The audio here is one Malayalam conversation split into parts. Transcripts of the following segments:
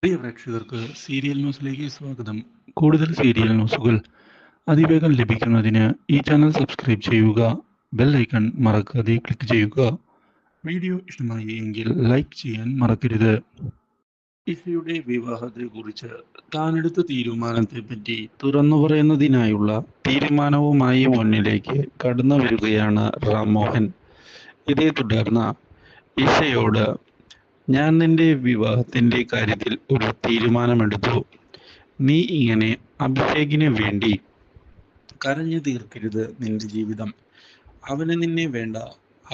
പ്രിയ പ്രേക്ഷകർക്ക് സീരിയൽ ന്യൂസിലേക്ക് സ്വാഗതം. കൂടുതൽ സീരിയൽ ന്യൂസുകൾ അതിവേഗം ലഭിക്കുന്നതിന് ഈ ചാനൽ സബ്സ്ക്രൈബ് ചെയ്യുക. ബെൽ ഐക്കൺ മറക്കാതെ ക്ലിക്ക് ചെയ്യുക. വീഡിയോ ഇഷ്ടമായി എങ്കിൽ ലൈക്ക് ചെയ്യാൻ മറക്കരുത്. ഇഷയുടെ വിവാഹത്തെക്കുറിച്ച് താനെടുത്ത തീരുമാനത്തെപ്പറ്റി തുറന്നു പറയുന്നതിനായുള്ള തീരുമാനവുമായി മുന്നിലേക്ക് കടന്നു വരികയാണ് റാം മോഹൻ. ഇതേ തുടർന്ന് ഇഷയോട് ഞാൻ നിന്റെ വിവാഹത്തിന്റെ കാര്യത്തിൽ ഒരു തീരുമാനമെടുത്തു. നീ ഇങ്ങനെ അഭിഷേകിന് വേണ്ടി കരഞ്ഞു തീർക്കരുത് നിന്റെ ജീവിതം. അവന് നിന്നെ വേണ്ട.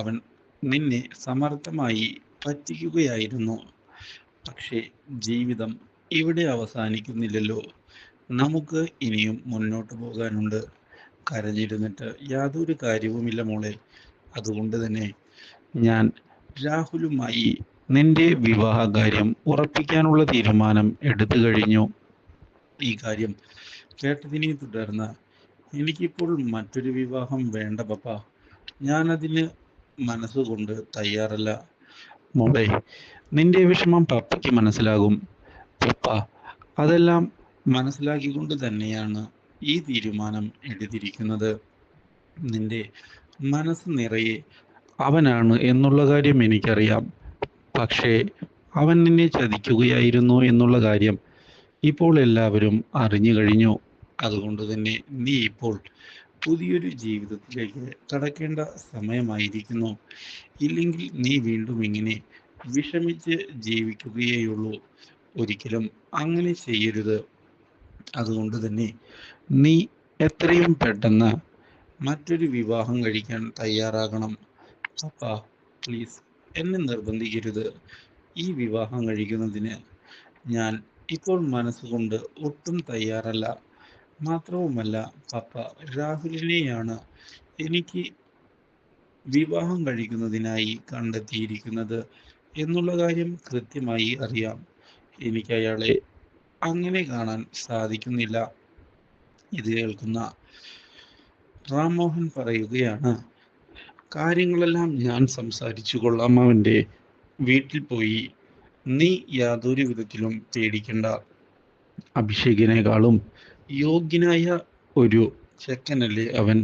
അവൻ നിന്നെ സമർത്ഥമായി പറ്റിക്കുകയായിരുന്നു. പക്ഷേ ജീവിതം ഇവിടെ അവസാനിക്കുന്നില്ലല്ലോ. നമുക്ക് ഇനിയും മുന്നോട്ട് പോകാനുണ്ട്. കരഞ്ഞിരുന്നിട്ട് യാതൊരു കാര്യവുമില്ല മോളെ. അതുകൊണ്ട് തന്നെ ഞാൻ രാഹുലുമായി നിന്റെ വിവാഹകാര്യം ഉറപ്പിക്കാനുള്ള തീരുമാനം എടുത്തു കഴിഞ്ഞു. ഈ കാര്യം കേട്ടതിനെ തുടർന്ന് എനിക്കിപ്പോൾ മറ്റൊരു വിവാഹം വേണ്ട പപ്പ. ഞാനതിന് മനസ്സുകൊണ്ട് തയ്യാറല്ല. മോളെ, നിന്റെ വിഷമം പപ്പയ്ക്ക് മനസ്സിലാകും. പപ്പ അതെല്ലാം മനസ്സിലാക്കിക്കൊണ്ട് തന്നെയാണ് ഈ തീരുമാനം എടുത്തിരിക്കുന്നത്. നിന്റെ മനസ്സ് നിറയെ അവനാണ് എന്നുള്ള കാര്യം എനിക്കറിയാം. പക്ഷേ അവൻ നിന്നെ ചതിക്കുകയായിരുന്നു എന്നുള്ള കാര്യം ഇപ്പോൾ എല്ലാവരും അറിഞ്ഞു കഴിഞ്ഞു. അതുകൊണ്ട് തന്നെ നീ ഇപ്പോൾ പുതിയൊരു ജീവിതത്തിലേക്ക് കടക്കേണ്ട സമയമായിരിക്കുന്നു. ഇല്ലെങ്കിൽ നീ വീണ്ടും ഇങ്ങനെ വിഷമിച്ച് ജീവിക്കുകയുള്ളൂ. ഒരിക്കലും അങ്ങനെ ചെയ്യരുത്. അതുകൊണ്ട് തന്നെ നീ എത്രയും പെട്ടെന്ന് മറ്റൊരു വിവാഹം കഴിക്കാൻ തയ്യാറാകണം. പപ്പ പ്ലീസ് എന്നെ നിർബന്ധിക്കരുത്. ഈ വിവാഹം കഴിക്കുന്നതിന് ഞാൻ ഇപ്പോൾ മനസ്സുകൊണ്ട് ഒട്ടും തയ്യാറല്ല. മാത്രവുമല്ല പപ്പ, രാഹുലിനെയാണ് എനിക്ക് വിവാഹം കഴിക്കുന്നതിനായി കണ്ടെത്തിയിരിക്കുന്നത് എന്നുള്ള കാര്യം കൃത്യമായി അറിയാം. എനിക്ക് അയാളെ അങ്ങനെ കാണാൻ സാധിക്കുന്നില്ല. ഇത് കേൾക്കുന്ന റാം മോഹൻ പറയുകയാണ്, കാര്യങ്ങളെല്ലാം ഞാൻ സംസാരിച്ചു കൊള്ളാം. അവൻ്റെ വീട്ടിൽ പോയി നീ യാതൊരു വിധത്തിലും പേടിക്കണ്ട. അഭിഷേകിനേക്കാളും യോഗ്യനായ ഒരു ചെക്കനല്ലേ അവൻ.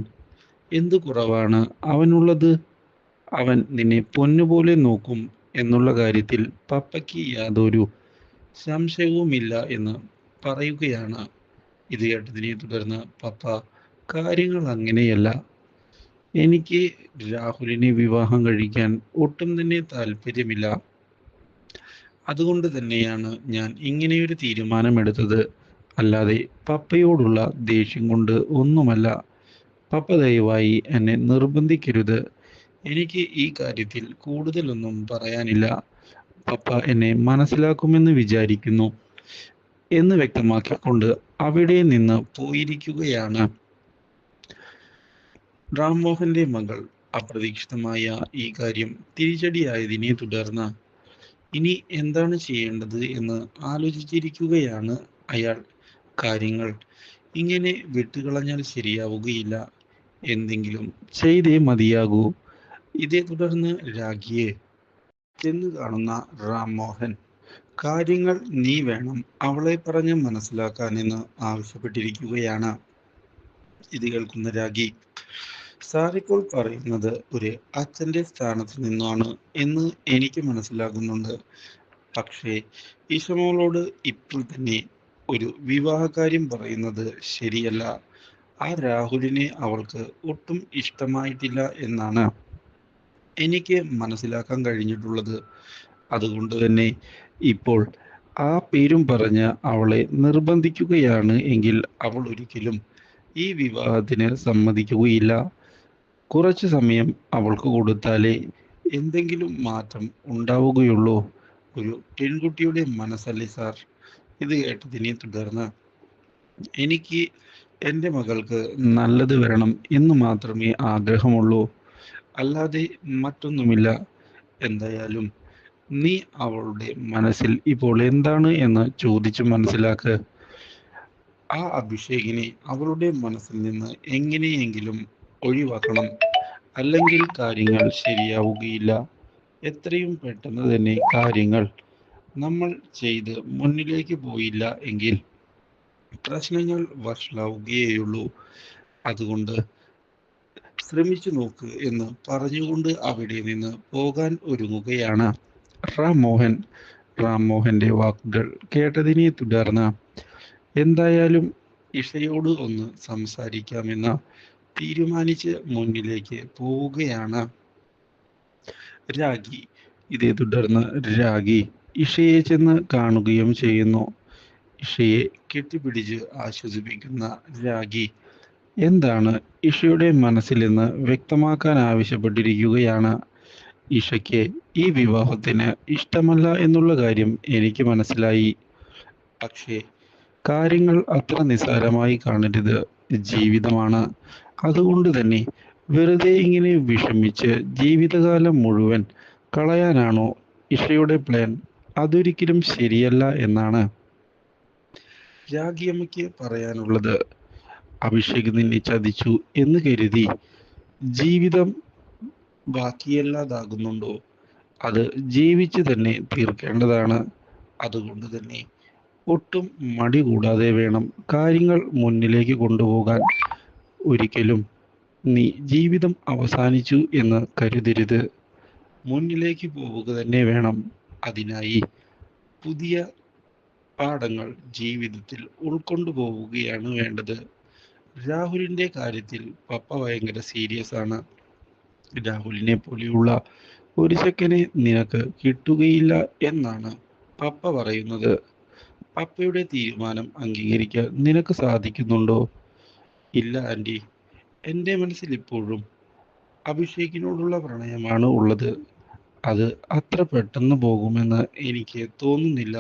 എന്തു കുറവാണ് അവനുള്ളത്? അവൻ നിന്നെ പൊന്നുപോലെ നോക്കും എന്നുള്ള കാര്യത്തിൽ പപ്പയ്ക്ക് യാതൊരു സംശയവുമില്ല എന്ന് പറയുകയാണ്. ഇത് കേട്ടതിനെ തുടർന്ന് പപ്പ, കാര്യങ്ങൾ അങ്ങനെയല്ല. എനിക്ക് രാഹുലിനെ വിവാഹം കഴിക്കാൻ ഒട്ടും തന്നെ താല്പര്യമില്ല. അതുകൊണ്ട് തന്നെയാണ് ഞാൻ ഇങ്ങനെയൊരു തീരുമാനമെടുത്തത്. അല്ലാതെ പപ്പയോടുള്ള ദേഷ്യം കൊണ്ട് ഒന്നുമല്ല. പപ്പ ദയവായി എന്നെ നിർബന്ധിക്കരുത്. എനിക്ക് ഈ കാര്യത്തിൽ കൂടുതലൊന്നും പറയാനില്ല. പപ്പ എന്നെ മനസ്സിലാക്കുമെന്ന് വിചാരിക്കുന്നു എന്ന് വ്യക്തമാക്കിക്കൊണ്ട് അവിടെ നിന്ന് പോയിരിക്കുകയാണ് റാംമോഹന്റെ മകൾ. അപ്രതീക്ഷിതമായ ഈ കാര്യം തിരിച്ചടിയായതിനെ തുടർന്ന് ഇനി എന്താണ് ചെയ്യേണ്ടത് എന്ന് ആലോചിച്ചിരിക്കുകയാണ് അയാൾ. കാര്യങ്ങൾ ഇങ്ങനെ വിട്ടുകളഞ്ഞാൽ ശരിയാവുകയില്ല. എന്തെങ്കിലും ചെയ്തേ മതിയാകൂ. ഇതേ തുടർന്ന് രാഖിയെ ചെന്ന് കാണുന്ന റാം മോഹൻ, കാര്യങ്ങൾ നീ വേണം അവളെ പറഞ്ഞ് മനസ്സിലാക്കാനെന്ന് ആവശ്യപ്പെട്ടിരിക്കുകയാണ്. ഇത് കേൾക്കുന്ന രാഖി, സാറിപ്പോൾ പറയുന്നത് ഒരു അച്ഛൻ്റെ സ്ഥാനത്ത് നിന്നാണ് എന്ന് എനിക്ക് മനസ്സിലാകുന്നുണ്ട്. പക്ഷേ ഈശമോളോട് ഇപ്പോൾ തന്നെ ഒരു വിവാഹകാര്യം പറയുന്നത് ശരിയല്ല. ആ രാഹുലിനെ അവൾക്ക് ഒട്ടും ഇഷ്ടമായിട്ടില്ല എന്നാണ് എനിക്ക് മനസ്സിലാക്കാൻ കഴിഞ്ഞിട്ടുള്ളത്. അതുകൊണ്ട് തന്നെ ഇപ്പോൾ ആ പേരും പറഞ്ഞ് അവളെ നിർബന്ധിക്കുകയാണ് എങ്കിൽ അവൾ ഒരിക്കലും ഈ വിവാഹത്തിന് സമ്മതിക്കുകയില്ല. കുറച്ച് സമയം അവൾക്ക് കൊടുത്താലേ എന്തെങ്കിലും മാറ്റം ഉണ്ടാവുകയുള്ളൂ. ഒരു പെൺകുട്ടിയുടെ മനസ്സല്ലേ സാർ. ഇത് കേട്ടതിനെ തുടർന്ന് എനിക്ക് എൻ്റെ മകൾക്ക് നല്ലത് വരണം എന്ന് മാത്രമേ ആഗ്രഹമുള്ളൂ. അല്ലാതെ മറ്റൊന്നുമില്ല. എന്തായാലും നീ അവളുടെ മനസ്സിൽ ഇപ്പോൾ എന്താണ് എന്ന് ചോദിച്ചു മനസ്സിലാക്ക്. ആ അഭിഷേകിനെ അവളുടെ മനസ്സിൽ നിന്ന് എങ്ങനെയെങ്കിലും ഒഴിവാക്കണം. അല്ലെങ്കിൽ കാര്യങ്ങൾ ശരിയാവുകയില്ല. എത്രയും പെട്ടെന്ന് തന്നെ കാര്യങ്ങൾ നമ്മൾ ചെയ്ത് മുന്നിലേക്ക് പോയില്ല എങ്കിൽ പ്രശ്നങ്ങൾ വഷളാവുകയേയുള്ളൂ. അതുകൊണ്ട് ശ്രമിച്ചു നോക്ക് എന്ന് പറഞ്ഞുകൊണ്ട് അവിടെ നിന്ന് പോകാൻ ഒരുങ്ങുകയാണ് റാം മോഹൻ. റാം മോഹന്റെ വാക്കുകൾ കേട്ടതിനെ തുടർന്ന് എന്തായാലും ഇഷയോട് ഒന്ന് സംസാരിക്കാമെന്ന് തീരുമാനിച്ച് മുന്നിലേക്ക് പോവുകയാണ് രാഗി. ഇതേ തുടർന്ന് രാഗി ഇഷയെ ചെന്ന് കാണുകയും ചെയ്യുന്നു. ഇഷയെ കെട്ടിപ്പിടിച്ച് ആശ്വസിപ്പിക്കുന്ന രാഗി എന്താണ് ഇഷയുടെ മനസ്സിലെന്ന് വ്യക്തമാക്കാൻ ആവശ്യപ്പെട്ടിരിക്കുകയാണ്. ഇഷയ്ക്ക് ഈ വിവാഹത്തിന് ഇഷ്ടമല്ല എന്നുള്ള കാര്യം എനിക്ക് മനസ്സിലായി. പക്ഷേ കാര്യങ്ങൾ അത്ര നിസ്സാരമായി കാണരുത്. ജീവിതമാണ്. അതുകൊണ്ട് തന്നെ വെറുതെ ഇങ്ങനെ വിഷമിച്ച് ജീവിതകാലം മുഴുവൻ കളയാനാണോ ഇഷയുടെ പ്ലാൻ? അതൊരിക്കലും ശരിയല്ല എന്നാണ് രാഗിയമ്മയ്ക്ക് പറയാനുള്ളത്. അഭിഷേക് നിന്നെ ചതിച്ചു എന്ന് കരുതി ജീവിതം ബാക്കിയല്ലാതാകുന്നുണ്ടോ? അത് ജീവിച്ച് തന്നെ തീർക്കേണ്ടതാണ്. അതുകൊണ്ട് തന്നെ ഒട്ടും മടി കൂടാതെ വേണം കാര്യങ്ങൾ മുന്നിലേക്ക് കൊണ്ടുപോകാൻ. ഒരിക്കലും നീ ജീവിതം അവസാനിച്ചു എന്ന് കരുതരുത്. മുന്നിലേക്ക് പോവുക തന്നെ വേണം. അതിനായി പുതിയ പാഠങ്ങൾ ജീവിതത്തിൽ ഉൾക്കൊണ്ടു പോവുകയാണ് വേണ്ടത്. രാഹുലിന്റെ കാര്യത്തിൽ പപ്പ ഭയങ്കര സീരിയസ് ആണ്. രാഹുലിനെ പോലെയുള്ള ഒരു ചെക്കനെ നിനക്ക് കിട്ടുകയില്ല എന്നാണ് പപ്പ പറയുന്നത്. പപ്പയുടെ തീരുമാനം അംഗീകരിക്കാൻ നിനക്ക് സാധിക്കുന്നുണ്ടോ? ഇല്ല ആൻറ്റി, എൻ്റെ മനസ്സിൽ ഇപ്പോഴും അഭിഷേകിനോടുള്ള പ്രണയമാണ് ഉള്ളത്. അത് അത്ര പെട്ടെന്ന് പോകുമെന്ന് എനിക്ക് തോന്നുന്നില്ല.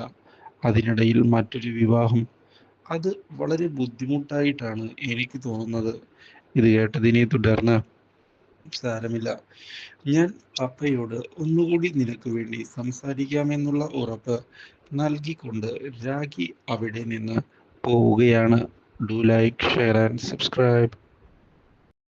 അതിനിടയിൽ മറ്റൊരു വിവാഹം, അത് വളരെ ബുദ്ധിമുട്ടായിട്ടാണ് എനിക്ക് തോന്നുന്നത്. ഇത് കേട്ടതിനെ തുടർന്ന് സാരമില്ല, ഞാൻ പപ്പയോട് ഒന്നുകൂടി നിനക്ക് വേണ്ടി സംസാരിക്കാമെന്നുള്ള ഉറപ്പ് നൽകിക്കൊണ്ട് രാഗി അവിടെ നിന്ന് പോവുകയാണ്. Do like, share and subscribe.